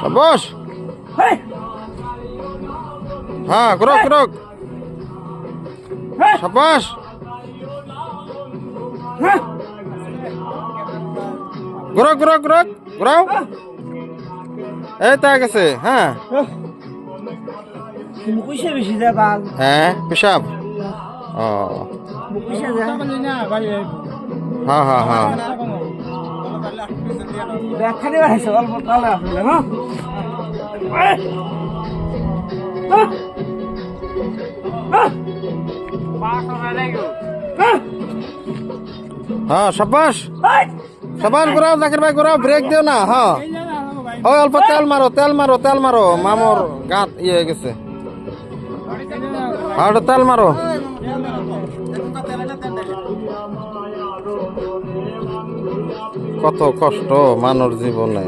সাবাস। হ্যাঁ ঘুরো ঘুরো। সাবাস। ঘুরো ঘুরো ঘুরো ঘুরাও। এই তা গেছে। হ্যাঁ হ্যাঁ পেশাব। ও হ্যাঁ হ্যাঁ হ্যাঁ। হ্যাঁ সাবাস সাবাস ঘুরাও জাকির ভাই ঘুরাও ব্রেক দিও না। হ্যাঁ ওই অল্প তেল মারো তেল মারো তেল মারো মামুর গাঁত ইয়ে হয়ে গেছে। আর তেল মারো। কত কষ্ট মানুষ জীবনে।